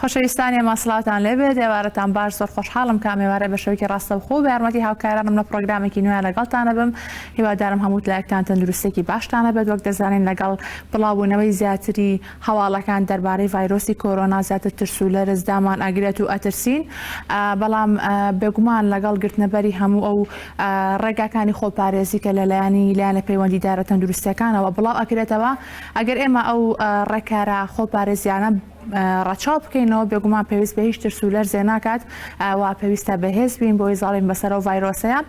خۆشەویستانی ماسڵاتان لێبێت ئێوارەتان باش زۆر خۆشحاڵم کە ئێوارە بە شەوەیەکی ڕاستەوخۆ بە یارمەتی هاوکارانم لە پرۆگرامێکی نوێ لەگەڵتانە بم. هیوادارم هەموو لایەکتان تەندروستێکی باشتانە بێت. وەک دەزانین لەگەڵ بڵاوبوونەوەی زیاتری هەواڵەکان دەربارەی ڤایرۆسی کۆرۆنا زیاتر ترس و لەرز دامان ئەگرێت و ئەترسین، بەڵام بێگومان لەگەڵ گرتنەبەری هەموو ئەو ڕێگاکانی خۆپارێزی کە لەلایەنی لایەنە پەیوەندیدارە تەندروستیەکانەوە بڵاو ئەکرێتەوە، ئەگەر ئێمە ئەو ڕێکارە خۆپارێزیانە ڕاچاو بکەینەوە بێگومان پێویست بە هیچ ترس و لەرزێ ناکات و پێویستە بەهێز بین بۆی زاڵین بەسەر و ڤایرۆسەیە.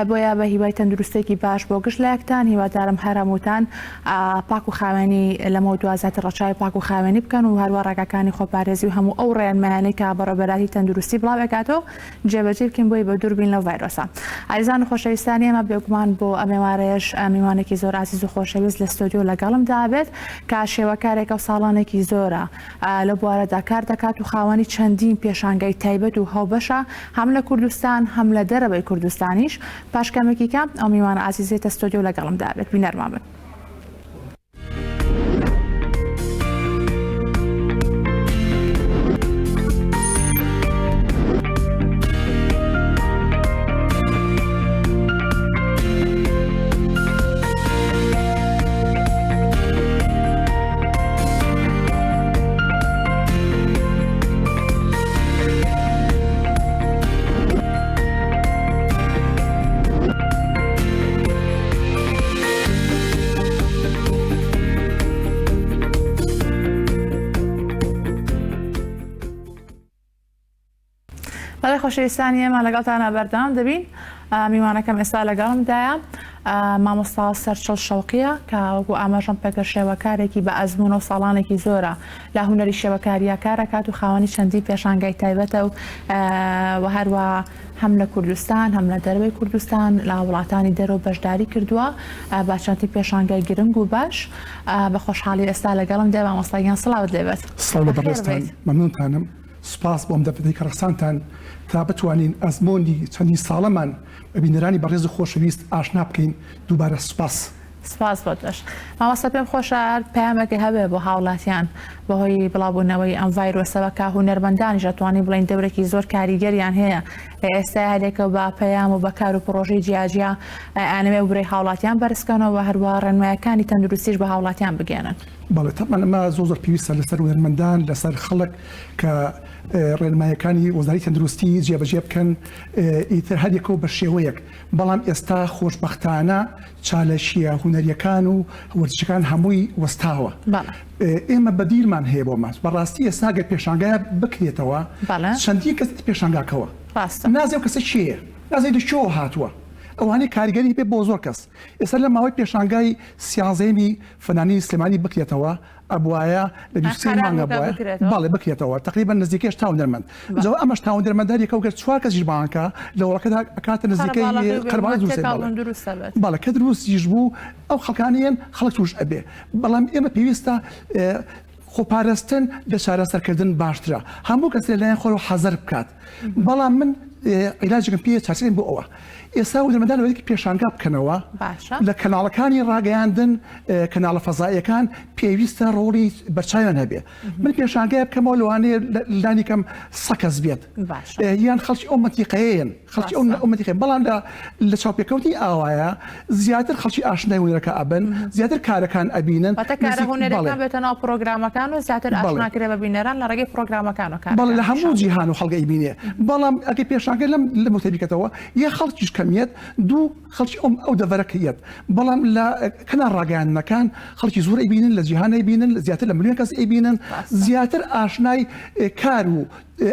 بۆیە بە هیوای تەندروستێکی باش بۆ گشت لایەکتان هیوادارم هەرهەمووتان پاک و خاوێنی لەمەوە دوازات ڕەچاوی پاک و خاوێنی بکەن و هەروە ڕێگاکانی خۆپارێزی و هەموو ئەو ڕێنمایانەی کە بەڕێوەبەراتی تەندروستی بڵاوێکاتەوە جێبەجێ بکەین بۆی بە دوور بین لەو ڤایرۆسە. عزیزان و خۆشەویستانی ئێمە بێگومان بۆ ئەمێوارەیەش میوانێکی زۆر عزیز و خۆشەویست لە ستۆدیۆ لەگەڵمدا بێت کە شێوەکارێکە و ساڵانێکی زۆرە لە بوارەدا کار دەکات و خاوەنی چەندین پێشانگای تایبەت و هەڵبەشە هەم لە کوردستان هەم لە دەرەوەی کوردستانیش. پاشکەمێکی کەم ئەو میوانە عزیزێتە ستۆدیۆ لەگەڵمدا بێت. بینەرمان بن. خۆشەویستانی ئێمە لەگەڵتانە بەردەوام دەبین. میوانەکەم ئێستا لەگەڵمدایە مامۆستا سەرچەڵ شەوقیە کە وەکو ئاماژەم پێکرد شێوەکارێکی بە ئەزموونە و ساڵانێکی زۆرە لە هونەری شێوەکاریە کارەکات و خاوەنی چەندی پێشانگای تایبەتە و هەروە هەم لە کوردستان هەم لە دەرەوەی کوردستان لە وڵاتانی دەرەوە بەشداری کردووە با چەندی پێشانگای گرنگ و باش. بە خۆشحاڵی ئێستا لەگەڵم دێ مامۆستاگیان سڵاوت لێبێت. سڵاو بەڕێستان، مەمنونتانم. سپاس بۆم دەبێت کە ڕخسانتان تا بتوانین ئەزمۆنی چەندی ساڵەمان بە بینەرانی بەڕێز و خۆشەویست ئاشنا بکەین. دووبارە سپاس. سپاس بۆ توش. مامۆستا پێم خۆشە پەیامێکی هەبێ بۆ هاوڵاتیان بەهۆی بڵاوبوونەوەی ئەم ڤایرۆسەوە کە هونەرمەندانیش ئەتوانی بڵین دەورێکی زۆر کاریگەریان هەیە لە ئێستا هەرێکە بە پەیام و بەکار و پرۆژەی جیاجیا ئەنەوێ بڕێ هاوڵاتیان بەرزکەنەوە هەروە ڕێنمایەکانی تەندروستیش بە هاوڵاتیان بگێنن. بەڵێ تەمان ئەمە زۆر پێویستە لەسەر هونەرمەندان لەسەر خەڵک کە ڕێنمایەکانی وەزاری تەندروستی جێبەجێ بکەن ئیتر هەرێکەوە بە شێوەیەک. بەڵام ئێستا خۆشبەختانە چالەشیە هونەریەکان و وەرزشەکان هەمووی وەستاوە. ئێمە بەدیرمان هەیە بۆ ماس بەڕاستی ئێستا گە پێشانگایە بکرێتەوە چەندی کەس پێشانگاکەوە نازێ کەسە چیە نازێ شۆ هاتووە ئەوانەی کاریگەری پێ بۆ زۆر کەس. ئێستا لە ماوەی پێشانگای سیانزەیەمی فەنانی سلێمانی بکرێتەوە ئەبوایە لە 23 مانگە بەڵێ بکرێتەوە تقریبا نزیکەش تا هونەرمەند. جەوە ئەمەش تا هونەرمەندارێکە و گەر 4 کەسیش بانکە لە وڵەکەدا ئەکاتە نزیکەی قەرباڵغ بەڵێ کە دروستیش بوو ئەو خەڵکانیان خەڵک توش ئەبێ. بەڵام ئێمە پێویستە خۆپارێستن لە چارەسەرکردن باشترە. هەموو کەس لەلایەن خۆی حەزەر بکات. بەڵام من عیلاجێکم پێ چارەسەرین بۆ ئەوە ئێستا هونەرمەندانەوەی پێشانگا بکەنەوە لە کەناڵەکانی ڕاگەیاندن کەناڵە فەزاییەکان پێویستە ڕۆڵی بەرچاویان هەبێ. من پێشانگای بکەمەوە لەوانەیە لانیکەم سەکەس بێت یان خەڵکی ئەو مەنتیقەیەن خەڵکی ئەو مەنتیقەیە. بەڵام لە چاوپێکەوتی ئاوایە زیاتر خەڵکی ئاشنای هونەرەکە ئەبن زیاتر کارەکان ئەبینن هونەرەکان بێتە ناو پرۆگرامەکان و زیاتر ئاشناکرێ بە بینەران لە ڕێگەی پرۆگرامەکانەکان. بەڵێ لە هەموو جیهان و خەڵگەی بینێ. بەڵام ئەگەر پێشانگە لە متەبیکەتەوە یە خەڵکیش کەمیت دوو خەڵکی ئەو دەڤەرەکەیەت. بەڵام لە کەنار ڕاگەیاندنەکان خەڵکی زۆر ئەبینن لە جیهانە ئەبینن زیاتر لە ملیۆن کەس ئەبینن زیاتر ئاشنای کار و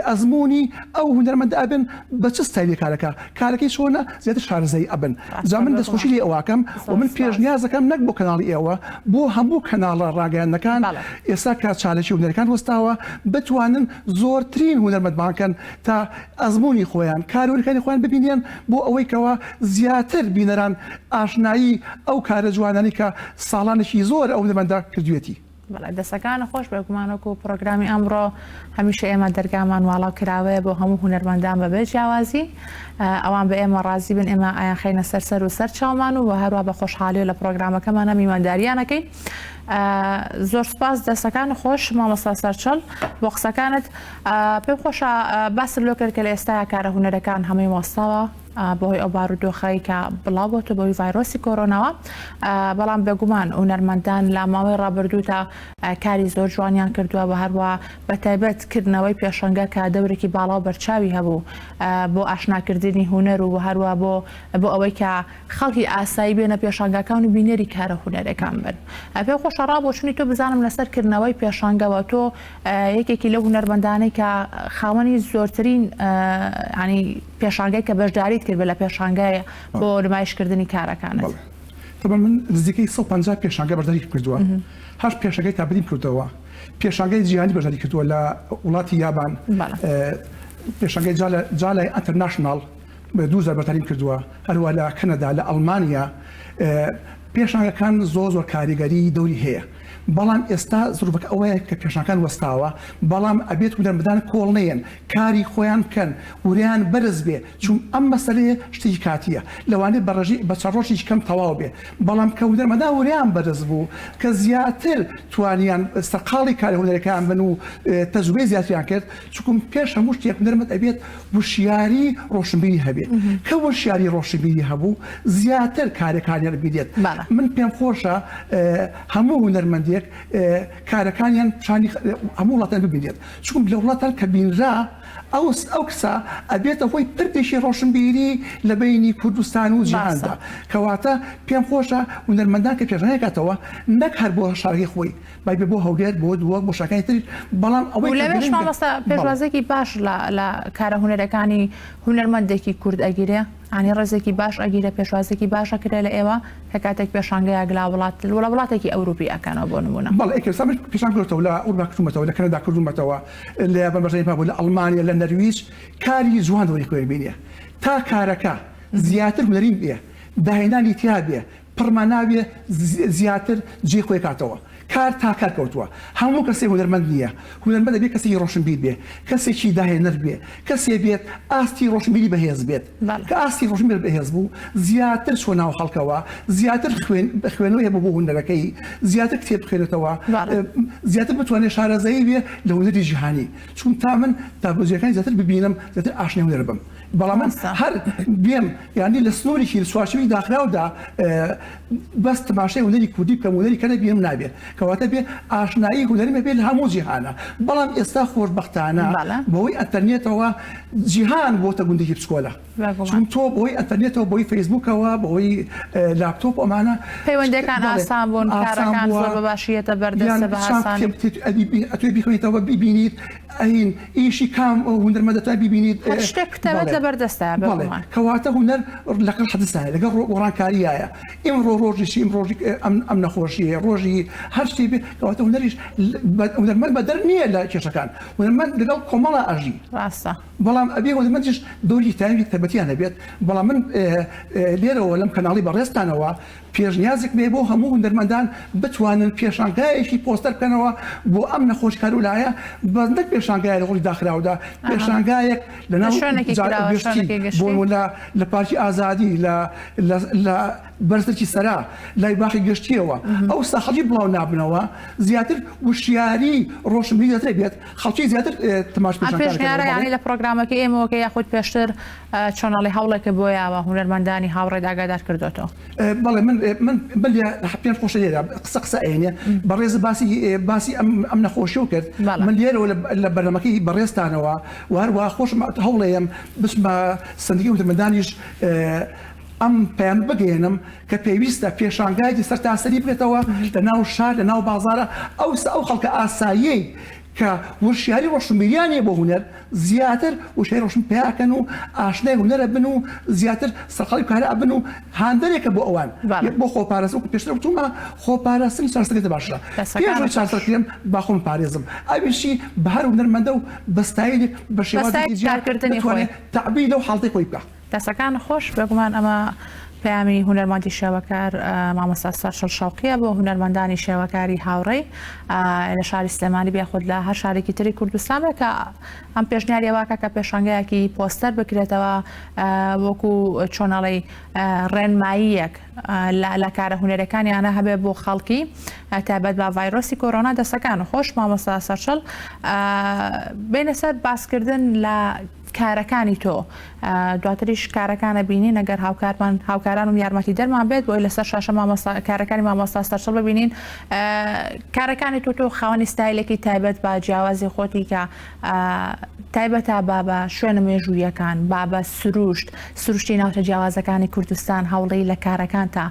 ئەزمموی ئەو هونەرمەندە ئەبن بە چ ستایلی کارەکەی چۆنە زیاتر شارەزایی ئەبن. جا من دەستخۆشی لێ ئەوواکەم و من پێشنیازەکەم نەک بۆ کەناڵی ئێوە بۆ هەموو کەناڵە ڕاگەیاندنەکان ئێستا کە چالشی هونەرەکان وەستاوە بتوانن زۆرترین هونەرمەندبانکەن تا ئەزمموی خۆیان کارۆریەکانی خۆیان ببینێن بۆ ئەوەی کەەوە زیاتر بینەران ئاشنایی ئەو کارە جوانانی کە ساڵانێکی زۆر ئەو هونەرمەندە کردوێتی. بەڵێ دەستەکان خۆش بێگومانەوە و پرۆگرامی ئەمڕۆ هەمیشە ئێمە دەرگامان واڵاو کراوەیە بۆ هەموو هونەرمەندان بەبێ جیاوازی ئەوان بە ئێمە ڕازی بن ئێمە ئایان خینە سەر و سەر چاومان و هەروە بە خۆشحالی لە پرۆگرامەکەمانە میوانداریانەکەی زۆر سپاس دەستەکان خۆش مامۆستا سەرچەڵ بۆ قسەکانت پێم خۆشە باس لۆ کرد کە لە ئێستایا کارە هونەرەکان هەمووی وەستاوە بۆی ئەو بارودۆخەی کە بڵاو بۆتە بۆی ڤایرۆسی کۆرۆناوە بەڵام بێگومان هونەرمەندان لە ماوەی ڕابردوو تا کاری زۆر جوانیان کردووە بە هەروە بە تایبەتکردنەوەی پێشەنگە کە دەورێکی باڵاو بەرچاوی هەبوو بۆ ئاشناکردنی هونەر و هەروە بۆ ئەوەی کە خەڵکی ئاسایی بێنە پێشانگەکان و بینەری کارە هونەرەکان بن پێ خۆشەڕا بۆ چونی تۆ بزانم لەسەرکردنەوەی پێشانگەوە تۆ یەکێکی لە هونەرمەندانەی کە خاوەنی زۆرترین ینی پێشانگای کە بەشداریت کرد لە پێشانگایە بۆ نمایشکردنی کارەکانت طبعا من نزیکەی 150 پێشانگە بەشداری کردووە هەش پێشەکەی تابلیم کردەوە پێشانگای جیهانی بەشداری کردووە لە وڵاتی یابان پێشانگای جالای ئەنتەرناشناڵ بە 2000 بەشداریم کردووە هەروە لە کەنەدا لە ئەڵمانیا پێشانگەکان زۆر کاریگەری دەوری هەیە بەڵام ئێستا زروبەکە ئەوەیە کە پێشەکان وەستاوە بەڵام ئەبێت هونەرمەندان کۆڵ نەیەن کاری خۆیان بکەن وریان بەرز بێ چون ئەم مەسەلەیە شتێکی کاتیە لەوانەیە بە چڕۆژی کەم تەواو بێ بەڵام کە هونەرمەندان وریان بەرز بوو کە زیاتر توانیان سەرقاڵی کاری هونەرەکان بن و تەجروبەی زیاتریان کرد چونکە پێش هەموو شتێک هونەرمەند ئەبێت وشیاری ڕۆشنبیری هەبێت کە وشیاری ڕۆشنبیری هەبوو زیاتر کارەکانیان بێت من پێم خۆشە هەموو هونەرمەندێک کارەکانیان هەموو وڵاتان ببینێت چون لە وڵاتان کە بینرا ئەو کەسە ئەبێتە خۆی پردێکی ڕۆشنبیری لە بینی کوردستان و جیهاندا کەواتە پێم خۆشە هونەرمەندان کە پێشنەکاتەوە نەک هەر بۆ شارەکەی خۆی بای بۆ هەولێر بۆ دووەک بۆ شەکانی تر بەڵام ئەوەی لەوێش مامۆستا پێشوازێکی باش لە کارە هونەرەکانی هونەرمەندێکی کورد ئەگیرێ ئانی ڕێزێکی باش ئەگیرە پێشوازێکی باشە کرێ لە ئێوە کە کاتێک پێشانگەیە گلا وڵاتێکی ئەوروپی ئەکەنەوە بۆ نمونە بەڵێ پێشان کردەوە لە ئەوروپا کردومەتەوە لە کەنەدا کردومەتەوە لە یابان بەشداری بوو لە ئەڵمانیا لە نەرویج کاری جوان دەوری خۆی بینێ تا کارەکە زیاتر هونەری بێ داهێنانی تیا بێ پڕمان نابێ زیاتر جێ خۆی کاتەوە کار تا کار کەوتووە هەموو کەسێک هونەرمەند نییە هونەرمەندە بێت کەسێکی ڕۆشنبیر بێ کەسێکی داهێنەر بێ کەسێ بێت ئاستی ڕۆشنبیری بەهێز بێت کە ئاستی ڕۆشنبیر بەهێز بوو زیاتر چۆ ناو خەڵکەوە زیاتر خوێنەوەی بۆ هونەرەکەی زیاتر کتێب بخوێنێتەوە زیاتر بتوانێت شارەزایی بێ لە هونەری جیهانی چون تا من تابلۆجیەکانی زیاتر ببینم زیاتر ئاشنای هونەر بم بەڵام من هەر بێم یعنی لە سنووری سوارچوی داخراودا بەس تەماشای هونەری کوردی بکەم هونەری کەنە بینم نابێت کەواتە بێ ئاشنایی هونەری بێت لە هەموو جیهانە بەڵام ئێستا خۆشبەختانە بەوەی ئەتەرنێتەوە جیهان بۆتە گوندێکی بچکۆلە چون تۆ بۆی ئەتەرنێتەوە بۆی فەیسبووکەوە بۆی لاپتۆپ ئەمانە پەیوەندەکان ئاسان بوون کارەکان زۆر بەباشیەتە بەردەستە بە ئاسانی ئەتوێ بیخۆیتەوە ببینیت ئەین ئیشی کام هونەرمەندەتان ببینیت شتێک کتێبێت لە بەردەستە کەواتە هونەر لەگەڵ حەدەستانە لەگەڵ ڕۆڕانکاریایە ئێمڕۆ ڕۆژیشی ڕۆژی ئەم نەخۆشیە ڕۆژی هەر شتێ بێت کەواتە هونەریش هونەرمەند بەدەر نییە لە کێشەکان هونەرمەند لەگەڵ کۆمەڵە ئەژی ڕاستە بەڵام ئەبێ هونەرمەندیش دۆری تایبی تایبەتیان هەبێت بەڵام من لێرەوە لەم کەناڵی بەڕێستانەوە پێشنیازێک بێ بۆ هەموو هونەرمەندان بتوانن پێشانگایەکی پۆستەر بکەنەوە بۆ ئەم نەخۆشکار وولایە بەندێک پێشانگای لە ڕۆژی داخراودا پێشانگایەک لەناو بۆ لە پارتی ئازادی لە بەرزەکی سەرا لای باخی گەشتیەوە ئەو ساخەڵی بڵاو نابنەوە زیاتر وشیاری ڕۆشنبیری دەترێت بێت خەڵکی زیاتر تەماش پێشنیارە یانی لە پرۆگرامەکە ئێمەوەکە یاخود پێشتر چۆنەڵی هەوڵێکە بۆیەوە هونەرمەندانی هاوڕێ ئاگادار کردوێتەوە بەڵێ من بەلێ پێم خۆشە لێرە قسە عینێ بەڕێز باسی ئەم نەخۆشی کرد من لێرەوە لە بەرنامەکەی بەڕێستانەوە و هەروە خۆشم هەوڵەیەم بچمە سندیگی هونەرمەندانیش ئەم پێیان بگەێنم کە پێویستە پێشانگایکی سەر تاسەری بێتەوە لە ناو شار لە ناو بازارە ئەو خەڵکە ئاساییەی کە وشیاری ڕۆشنبیریانیە بۆ هونەر زیاتر وشیاری ڕۆشن پیاکەن و ئاشنای هونەرە بن و زیاتر سەرقاڵی کارە بن و هاندەرێکە بۆ ئەوان بۆ خۆپارێز و پێشتر وتومە خۆپارێزنی چارەسەرەکەی باشە پێش چارەسەرکرێم باخۆم پارێزم ئەویشی بە هەر هونەرمەندە و بەستایلێک بە شێوازی کارکردنی خۆی تەعبیر لەو حاڵەتی خۆی بکە دەستەکان خۆش بێگومان ئەمە پەیامی هونەرمەندی شێوەکار مامۆستا سەرچەڵ شەوقیە بۆ هونەرمەندانی شێوەکاری هاوڕێی لە شاری سلێمانی بێخود لە هەر شارێکی تری کوردستان بێت کە ئەم پێشنیاری واکە کە پێشانگایەکی پۆستەر بکرێتەوە وەکو چۆنەڵی ڕێنماییەک لە کارە هونەرەکانیانە هەبێ بۆ خەڵکی تایبەت بە ڤایرۆسی کۆرۆنا دەستەکان و خۆش مامۆستا سەرچەڵ بینە سەر باسکردن لە کارەکانی تۆ دواتریش کارەکانە بینین ئەگەر هاوکاران و یارمەتی دەرمان بێت بۆی لەسەر شاشە کارەکانی مامۆستا سەرچەڵ ببینین کارەکانی تۆ خاوەنی ستایلێکی تایبەت بە جیاوازی خۆتی کە تایبەتە بە شوێنە مێژوویەکان بە سروشتی ناوچە جیاوازەکانی کوردستان هەوڵی لە کارەکان تا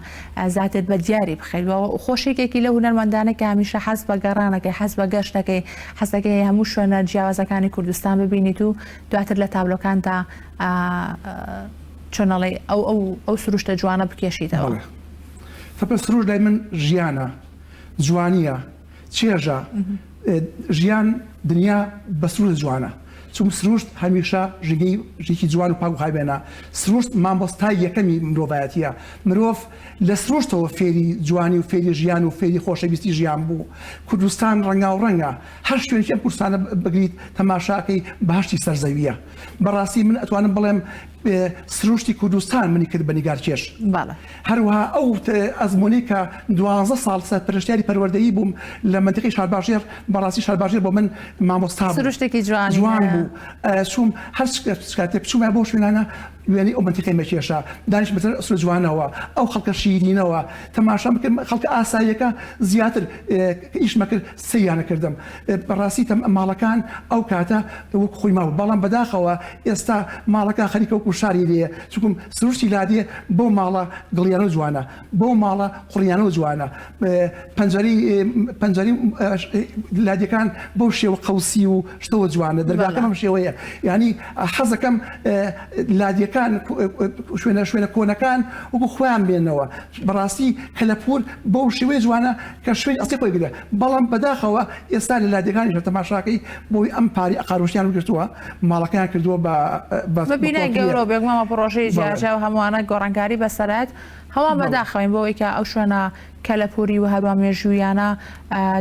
زاتت بە دیاری بخەیتەوە خۆشێکێکی لە هونەرمەندانێکی هەمیشە حەز بە گەڕانەکەی حەز بە گەشتەکەی حەزەکەی هەموو شوێنە جیاوازەکانی کوردستان ببینیت و دواتر لە تابلۆکاندا چۆنەڵی ئەو سروشتە جوانە بکێشیتەوە. تەپە سروش لای من ژیانە جوانیە چێژە ژیان دنیا بە سروش جوانە چون سروشت هەمیشە ژێکی جوان و پاک و هایبێنە سروشت مامۆستای یەکەمی مرۆڤایەتیە مرۆڤ لە سروشتەوە فێری جوانی و فێری ژیان و فێری خۆشەویستی ژیان بوو کوردستان ڕەنگا و ڕەنگە هەر شوێنێکی ئەم کوردستانە بگریت تەماشاکەی بەهەشتی سەرزەویە بەڕاستی من ئەتوانم بڵێم سروشتی کوردستان منی کرد بە نیگارکێش هەروەها ئەو ئەزمموی کە 12 ساڵ سەرپەرشتیاری پەروەردەیی بووم لە منتیقی شارباژێر بەڕاستی شارباژێر بۆ من مامۆستا سروشتێکی جوان بوو چوم هەر کاتێ بچوومە بۆ شوێنانە وێنی ئەو منتیقی مەکێشە دانیش بەتر ئەسر جوانەوە ئەو خەڵکە شیرینەوە تەماشا بکرد خەڵکە ئاساییەکە زیاتر ئیشمە کرد سەیانە کردم بەڕاستی ماڵەکان ئەو کاتە وەک خۆی ماوە بەڵام بەداخەوە ئێستا ماڵەکە خەریکە وەکو شاری لێ چونکم سروشتی لادێ بۆ ماڵە گڵیانە جوانە بۆ ماڵە قوڕیانە جوانە پەنجەری لادیەکان بۆ شێوە قەوسی و شتەوە جوانە دەرگاکەم شێوەیە یعنی حەزەکەم لادیەکان شوێنە کۆنەکان وەکو خۆیان بێنەوە بەڕاستی کەلەپور بۆ شێوەیە جوانە کە شوێن ئەستی خۆی گرێ بەڵام بەداخەوە ئێستا لە لادیەکانی تەماشاکەی بۆی ئەم پاری ئەقاروشیان گرتووە ماڵەکان کردووە بە گەورە بێگومەوە پرۆژەی جیاجا و هەمووانە گۆڕانکاری بەسەرەت هەوا بەداخەوەین بۆەوەی کە ئەو شوێنە کەلەپوری و هەروە مێژوویانە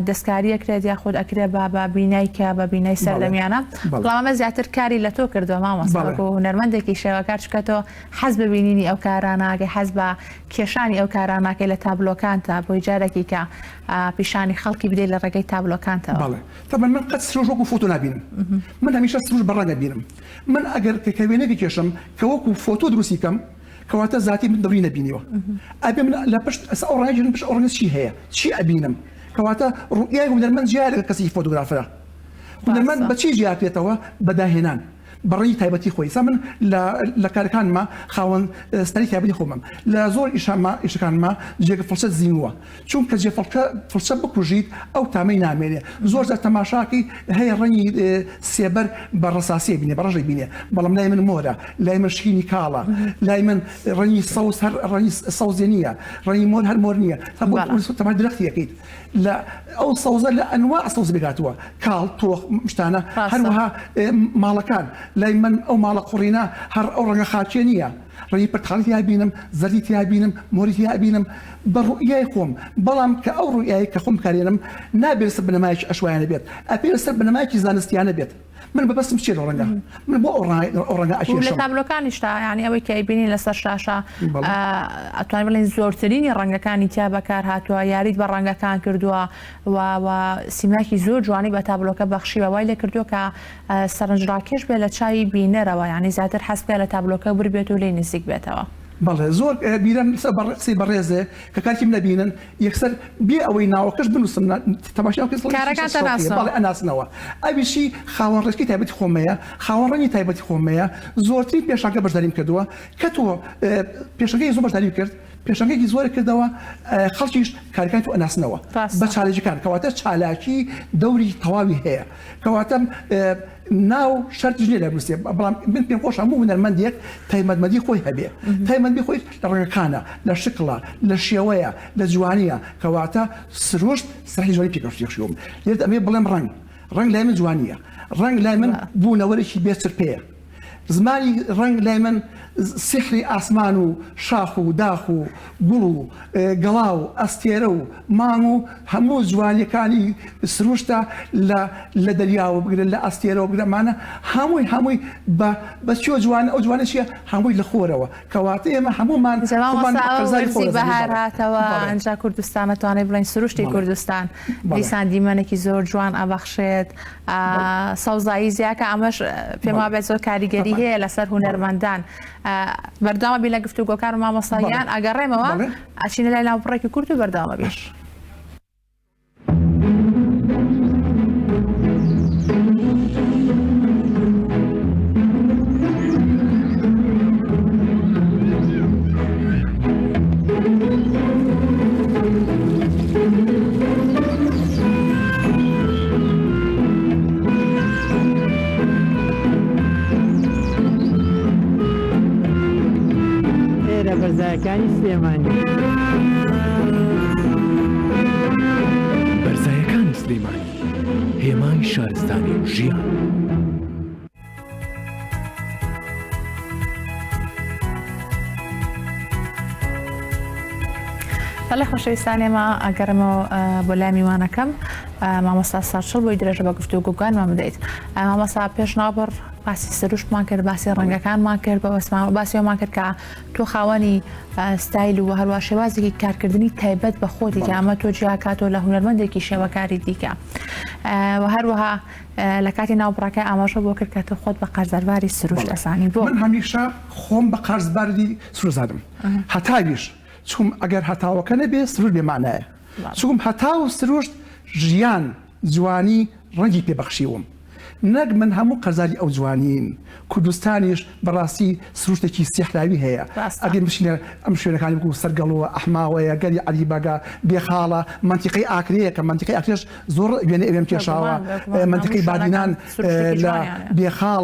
دەستکاری ئەکرێت یاخود ئەکرێ بە بینایکە بە بینای سەردەمیانە بەڵامە زیاتر کاری لە تۆ کردەوە مامۆستا و هونەرمەندێکی شێوەکار چکەتەوە حەز ببینینی ئەو کاراناکە حەز بە کێشانی ئەو کاراناکەی لە تابلۆکانتە بۆی جارێکی کە پیشانی خەڵکی بدەیت لە ڕێگەی تابلۆکانتەوە من قەت سروش وەکو فۆتۆ نبینم من هەمیشە سروش بەڕەنگە بینم من ئەگەر کەوێنێکی کێشم کە وەکو فۆتۆ دروستی کەم کەواتە زیاتی من دەوری نبینیوە ئەبێ من لە پشت ئەو ڕایژن پشت ئۆڕنگس چی هەیە چی ئەبینم کەواتە ڕوئیای هونەرمەند جیای لەگەڵ کەسی فۆتۆگرافەرە هونەرمەند بەچی جیاکرێتەوە بەداهێنان بەڕێی تایبەتی خۆی سا من لە کارەکانمە خاوەن ستاری تایبەتی خۆمم لە زۆر ئیشەکانمە جێگە فڵسەت زیینووە چونکە جێ فڵسە بکوژیت ئەو تامەی نامێنێ زۆر جار تەماشاکی هەیە ڕەنی سێبەر بە ڕساسی بینێ بە ڕژەی بینێ بەڵام لای من مۆرە لای من شکینی کاڵە لای من ڕەنی سەوز هەر ڕەنی سەوزێ نییە ڕەنی مۆر هەر مۆر نییە تەما درەختیەکەیت لە ئەو سەوزە لە ئەنوا سەوز بگاتووە کاڵ تۆخ شتانە هەروەها ماڵەکان لای من ئەو ماڵە قوڕینە هەر ئەو ڕەنگە خاچێ نییە ڕێی پرتخاڵی بینم زەردی بینم مۆری بینم بە ڕوئیای خۆم بەڵام کە ئەو ڕوئیایی کە خۆم کارێنم نابێت سەر بنەمایەکی ئەشوایانە بێت ئەپێ سەر بنەمایەکی زانستیانە بێت من بەبەستم چێ لە ڕەنگە من بۆ ئەو ڕەنگە ئەکێشم لە تابلۆکانیشتا یعنی ئەوەی کە بینین لەسەر شاشە ئەتوانین بڵێن زۆرترینی ڕەنگەکانی تیا بەکار هاتووە یاریت بە ڕەنگەکان کردووە و سیماکی زۆر جوانی بە تابلۆکە بەخشیوە وای لێ کردووە کە سەرنجڕاکێش بێ لە چاوی بینەرەوە یعنی زیاتر حەز بکە لە تابلۆکە ببێت و لێ نزیک بێتەوە بەڵێ زۆر بیرەن قسەی بەڕێزێ کە کارکیم نەبینن یەکسەر بێ ئەوەی ناوەکەش بنووسم تەماشاڵێ ئەناسنەوە ئەویشی خاوەن ڕێزکی تایبەتی خۆمەیە خاوەن ڕەنی تایبەتی خۆمەیە زۆرترین پێشانگە بەشداریم کردووە کە تۆ پێشەکەی زۆر بەشداری کرد پێشەنگێکی زۆر کردەوە خەڵکیش کارەکان تو ئەناسنەوە بە چالێژەکان کەواتە چالاکی دەوری تەواوی هەیە کەواتە ناو شەرتیش نیە لە بروسێ بەڵام من پێم خۆش هەموو هونەرمەندێک تایبەتمەندی خۆی هەبێ تایبەتمەندی خۆی لە ڕێگەکانە لە شکڵە لە شێوەیە لە جوانیە کەواتە سروشت سەرحی جوانی پێکەوتێخشیوم لێرە ئەمێ بڵێم ڕەنگ لای من جوانیە ڕەنگ لای من بوونەوەرێکی بێچرپەیە زمانی ڕنگ لای من سحری ئاسمان و شاخ و داخ و گوڵ و گەڵا و ئەستێرە و مانگ و هەموو جوانیەکانی سروشتە لە دەریاوە بگرن لە ئەستێرەوە بگرەمانە هەمووی بە چۆ جوانە ئەو جوانە چیە هەمووی لە خۆرەوە کەواتە ئێمە هەمومان وەرزی بەهار هاتەوە ئەنجا کوردستان ئەتوانێت بڵین سروشتی کوردستان دیسان دیمەنێکی زۆر جوان ئەبەخشێت سەوزایی زیاکە ئەمەش پێم وابێت زۆر کاریگەری هەیە لەسەر هونەرمەندان بەردەوامە بی لە گفتوگۆکار و مامۆستاییان ئەگەڕێمەوە ئەچینە لای ناوپڕێکی کورد و بەردەوامە بیش. بەرزایەکانی سلێمانی بەرزایەکانی سلێمانی هێمای شارستانی ژیان بەڵێ خۆشەویستان ئێمە ئەگەڕێمەوە بۆ لای میوانەکەم مامۆستا سارچڵ بۆی درێژە بە گفتوگۆکانمان بدەیت مامۆستا پێشناوبڕ باسی سروشتمان کرد باسی ڕەنگەکانمان کرد باسیەوەمان کرد کە تۆ خاوەنی ستایل و هەروە شێوازێکی کارکردنی تایبەت بە خۆتی کە ئەمە تۆ جیاکاتۆ لە هونەرمەندێکی شێوەکاری دیکە و هەروەها لە کاتی ناوبڕەکە ئاماژە بۆ کرد کە تۆ خۆت بە قەرزەرباری سروشت ئەسانی بۆ من هەمیشە خۆم بە قەرزباری سروزادم هەتاویش چوم ئەگەر هەتاوەکە نەبێ سروشت بێمانایە چوم هەتا و سروشت ژیان جوانی ڕەنگی پێبەخشیوم نەک من هەموو قەرزاری ئەو جوانین کوردستانیش بەڕاستی سروشتێکی سێحراوی هەیە ئەگەر بشینە ئەم شوێنەکانی بکو سەرگەڵەوە ئەحماوەیە گەری عەلیبەگە بێخاڵە منتیقەی ئاکرەیە کە منتیقەی ئاکرێش زۆر وێنە ئێوێم کێشاوە منتیقەی بادینان لە بێخاڵ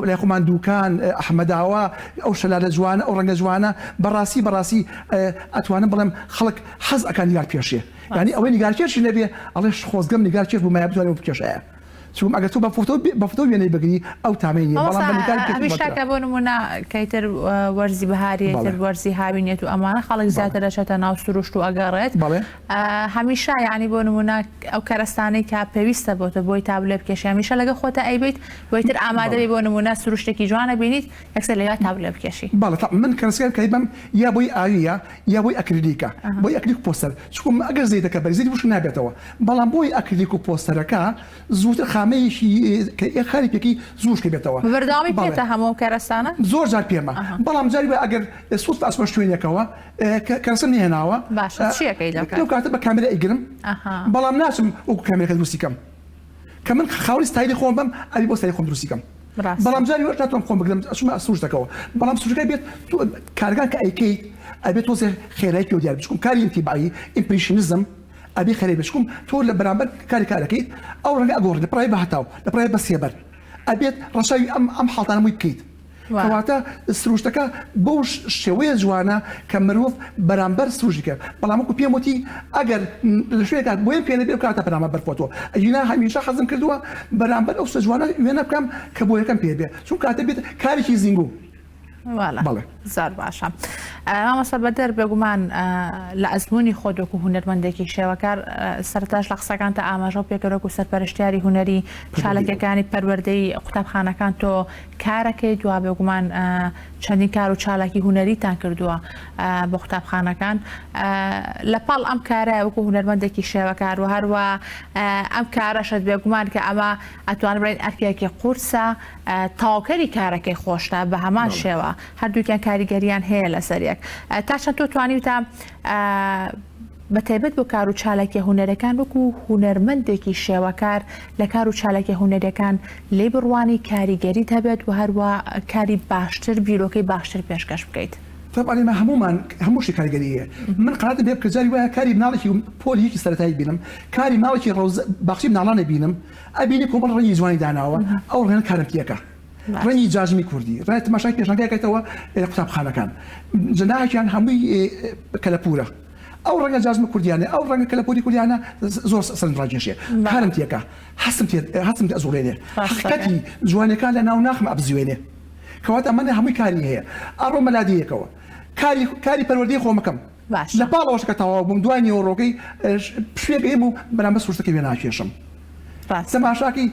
لای خۆمان دووکان ئەحمەداوە ئەو شەلالە جوانە ئەو ڕەنگە جوانە بەڕاستی ئەتوانم بڵێم خەڵک حەز ئەکان نیگار پێشێ یعنی ئەوەی نیگارکێشی نەبێ ئەڵێ خۆزگەم نیگارکێش بوومایە بتوانێت بکێشایە چون ئەگەر تۆ بە فۆتۆ وێنەی بگری ئەو تامێنی بەڵامشتاکە بۆ نمونە کەیتر وەرزی بەهارێتتر وەرزی هاوینێت و ئەمانە خەڵک زیاتر دەچێتە ناو سروشت و ئەگەڕێت هەمیشە یعنی بۆ نمونە ئەو کەرەستانەی کا پێویستە بۆتە بۆی تابلێ بکێشی هەمیشە لەگە خۆتە ئەیبیت بۆیتر ئامادەبی بۆ نمونە سروشتێکی جوانە بینیت یەکسەر لەوێ تابلێ بکێشی باڵێ من کەرەسەکان کەیبم یا بۆی ئاویە یا بۆی ئەکریلیکە بۆی ئەکریک پۆستەر چکم ئەگەر زەیدەکە بەرزی وش نابێتەوە بەڵام بۆی ئەکریلیک و پۆستەرەکە زووتر خامەیەکی خاری پێکی زووشکی بێتەوە بەرداوامی پێێتە هەموو کەرەستانە زۆر جار پێمە بەڵام جاری بە ئەگەر سوود ئاسمە شوێنێکەوە کەرەسم نهێناوە لەو کاتە بە کامێرە ئیگرم بەڵام ناچم وەکو کامێرەکە دروستیکەم کە من خاوەنی ستایلی خۆم بم ئەبی بۆ ستایلی خۆم دروستیکەم بەڵام جاری وەر ناتوانم خۆم بگرم ئەچمە سروشتەکەەوە بەڵام سروشتەکە بێت کارگان کە ئەیکەیت ئەبێت تۆزێ خێرایی پێ دیار بچکم کاری ئینتیبایی ئیمپریشنیزم ئەبێ خەرێ بشکم تۆ لە بەرامبەر کارەکەیت ئەو ڕەنگە ئەگۆڕ لە پڕای بە هەتاو لە پڕای بە سێبەر ئەبێت ڕەشاوی ئەم حاڵتانەمووی بکەیت کەواتە سروشتەکە بەو شێوەیە جوانە کە مرۆڤ بەرامبەر سروشتەکە بەڵام وەکو پێم وتی ئەگەر لە شوێنێکات بۆیە پێ نەبێ کاتە بەرامبەر فۆتۆ ئەینا هەمیشە حەزم کردووە بەرامبەر ئەو جوانە وێنە بکەم کە بۆ یەکەم پێ بێ چون کاتە بێت کارێکی زیندوو زۆر باشە مامۆستا بەدەر بێگومان لە ئەزمموی خۆدۆک و هونەرمەندێکی شێوەکار سەرتاش لە قسەکانتە ئاماژە و پێکەرۆک و سەرپەرشتیاری هونەری چالەکەەکانی پەروەردەی قوتابخانەکان تۆ کارەکەی دوا بێگومان چەندین کار و چالاکی هونەریتان کردووە بۆ قوتابخانەکان لە پاڵ ئەم کارە وەکو هونەرمەندێکی شێوەکار و هەروە ئەم کارەشت بێگومان کە ئەمە ئەتوان بڵێن ئەرکێکی قورسە تاوکەری کارەکەی خۆشتە بە هەمان شێوە هەردووکیان کاریگەریان هەیە لەسەریەک تا چەند تۆ توانیتە بە تایبەت بۆ کار و چالاکی هونەرەکان وەکو هونەرمەندێکی شێوەکار لە کار و چالاکی هونەرەکان لێ بڕوانی کاریگەریت هەبێت و هەروە کاری باشتر بیرۆکەی باشتر پێشکەش بکەیت. طبعا ما هموشي كاريجريه من قناه بيب كجاري ويا كاري منالكي بول هيك سرتاي بينم كاري منالكي روز باخشي منالانه بينم ابيني كوبل رني جواني داناوا او رن كارمتيكا رني جاجمي كردي رنت مشاكل شان كايتوا كتاب خانه كان جناح كان همي كلابوره او رنگ جاجمي كرديانه او رنگ كلابوري كرديانه زور سن راجنشي كارمتيكا حسمتي ازولينه حقيقتي جواني كان لنا وناخم ابزوينه کەواتە ئەمانە هەمووی کاری هەیە ئەڕۆ مەلادیەکەوە کاری پەروەردەی خۆمەکەم باش لە پاڵەوەشکە تەواو بووم دوای نیوەڕۆکەی شوێگەیم و بەرامبەر سوورسەکە وێ ناکێشم سەماشاکی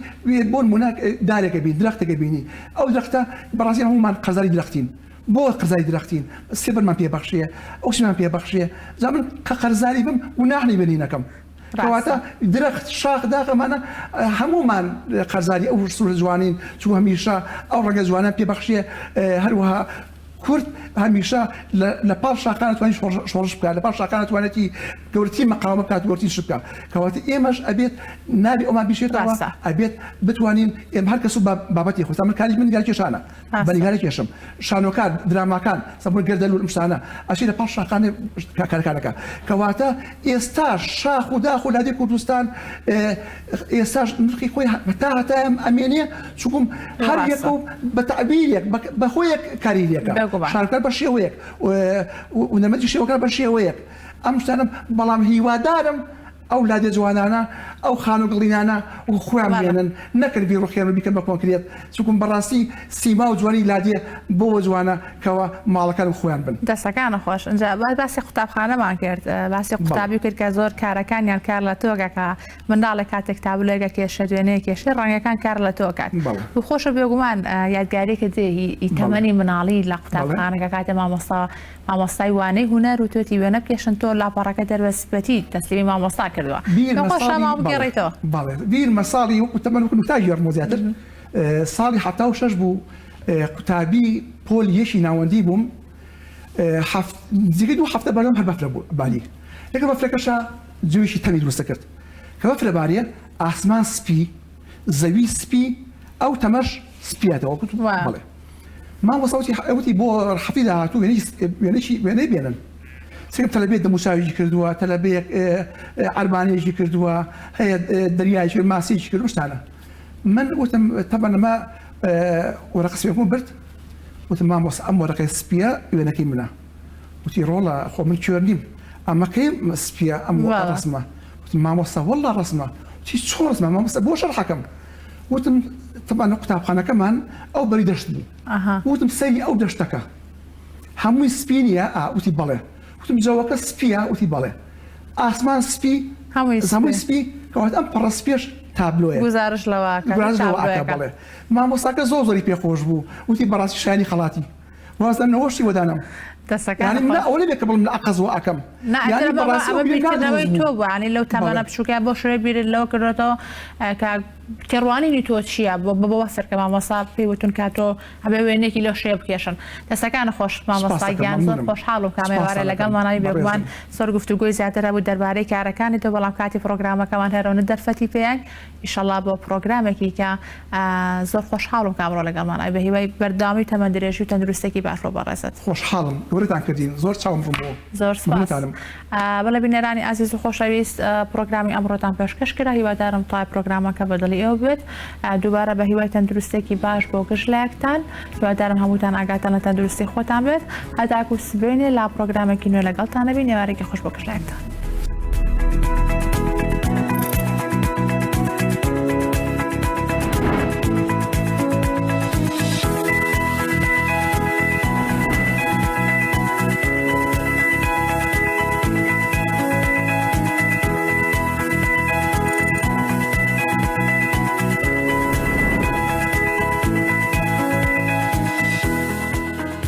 بۆن مونە دارێکە بین درەختەکە بینی ئەو درەختە بەڕاستی هەمومان قەرزاری درەختین بۆ قەرزاری درەختین سێبەرمان پێبەخشیە ئەوسیمان پێبەخشیە زامن کە قەرزاری بم و ناحنی بنینەکەم کەواتە درەخت شاخ داغەمانە هەمومان قەرزاری ئەو سوورە جوانین چوو هەمیشە ئەو ڕێگە جوانە پێبەخشیە هەروەها کورد هەمیشە لە پاڵ شاقانە توانین شۆڕش بکات لە پاڵ شاقانە توانێتی گەورەی مەقاومە بکات گەورەی ش بکات کەواتە ئێمەش ئەبێت نابێ ئەومان بیشێتەوە ئەبێت بتوانین ئێمە هەر کەس و بابەتی خۆ من کاری من دیار کێشانە بەنیگارە کێشم شانۆکان دراماکان سەبوون گەردەلو ئەمشتانە ئەچی لە پاڵ شاقانە کارەکانەکە کەواتە ئێستا شاخ و داخ و لادی کوردستان ئێستاش نرخی خۆی هەتا ئەمێنێ چووکم هەر یەک و بە تەعبیرێک بە خۆیەک کاریلەکە شارکار بە شێوەیەک و نەمەتی شێوەکان بە شێوەیەک ئەم شتانم بەڵام هیوادارم ئەو لادێ جوانانە ئەو خان و گڵینانە و خۆیان بێنن نەکردبی ڕۆخێن بیکەن بە کۆنکرێت چونکم بەڕاستی سیما و جوانی لادێ بۆ جوانە کەەوە ماڵەکان خۆیان بن دەستەکانە خۆش ئەجا باسی قوتابخانەمان کرد باسی قوتابی کرد کە زۆر کارەکانیان کار لە تۆگەکە منداڵێک کاتێک تابلێگە کێشە دوێنەیە کێشە ڕەنگەکان کار لە تۆکات و خۆشە بێگومان یادگاریکە دێ تەمەنی مناڵی لە قوتابخانەکە کاتە مامۆستای وانەی هونەر و تۆتی وێنە پێشن تۆ لاپەڕەکە دەربەسپەتی تەسلیمی مامۆستا کردووە بیر مەساڵی وتەمەن نوتاژی یارمۆزیاتر ساڵی 76 بوو قوتابی پۆل یەشی ناوەندی بووم جگە 2 هەفتە بەرەم هەر بەفرە بوو بالی لەگەڵ بەفرەکەشە جوێشی تەنی دروستە کرد کە بەفرە بارێ ئاسمان سپی زەوی سپی ئەو تەمەش سپیاتەوە کوت بڵێ مامۆستا وتی بۆ حەفی داهاتوو وێنەی بێنن سێم تەلەبێت دەموساویی کردووە تەلەبەیەک ئەرمانیەکی کردووە هەیە دەریایکی ماسیی کردو شتانە من وتم تەبەنەمە وەرەقە سپێکم برد وتم مامۆستا ئەم وەرەقەی سپیە وێنەکەی منە وتی ڕۆڵە خۆ من کوێر نیم ئەمەکەی سپیە ئەم ڕسمە وتم مامۆستا وەڵڵا ڕسمە چی چۆن ڕسمە مامۆستا بۆ شەرحەکەم وتم طبعا قوتابخانەکەمان ئەو بەری دەشت بوو وتم سەری ئەو دەشتەکە هەمووی سپی نیە وتی بەڵێ وتم جەوەکە سپیە وتی بەڵێ ئاسمان سپی هەمووی سپی کەواتە ئەم پەڕە سپێش تابلۆیە گزارش لەوەکە بڵێ مامۆستاکە زۆری پێخۆش بوو وتی بەڕاستی شانی خەڵاتی وازدە نەوەشتی وەدانم ئەوە بێ کە بڵم لە ئەقەزەوە ئەکەم نەوەی تۆ بووانی لەو تەمەنە بچووکە بۆ شوێ بیرت لەوە کردێتەوە کە تێڕوانینی تۆ چییە بۆ سەرکە مامۆستا پێیوتون کاتۆ ئەبێ وێنێکی لەو شێ بکێشن دەستەکانە خۆش مامۆستا گیان زۆر خۆشحاڵ و کامێوارە لەگەڵ ماناوی بێگومان سەر گفتوگۆی زیاترە بوو دەربارەی کارەکانی تۆ بەڵام کاتی پرۆگرامەکەمان هەرەونە دەرفەتی پێیان ئیشەڵا بۆ پرۆگرامێکی کە زۆر خۆشحاڵ و کامڕۆ لەگەڵ ماناوی بە هیوای بەرداوامی تەمەندرێژی و تەندروستێکی باش بۆ بەڕێزت خۆشحاڵم گەورەتان کردین زۆر چاوم بوو زۆر بەڵێ بینەرانی ئازیز و خۆشەویست پرۆگرامی ئەمڕۆتان پێشکەش کرا هیوادارم تای پرۆگرامەکە بەدڵی ئێوە بێت دووبارە بە هیوای تەندروستێکی باش بۆ گەشتلایەکتان هیوادارم هەمووتان ئاگاتان لە تەندروستی خۆتان بێت هەتاکو سبێنێ لا پرۆگرامێکی نوێ لەگەڵتانە بین نێوارێکی خۆش بۆ گەشتلایەکتان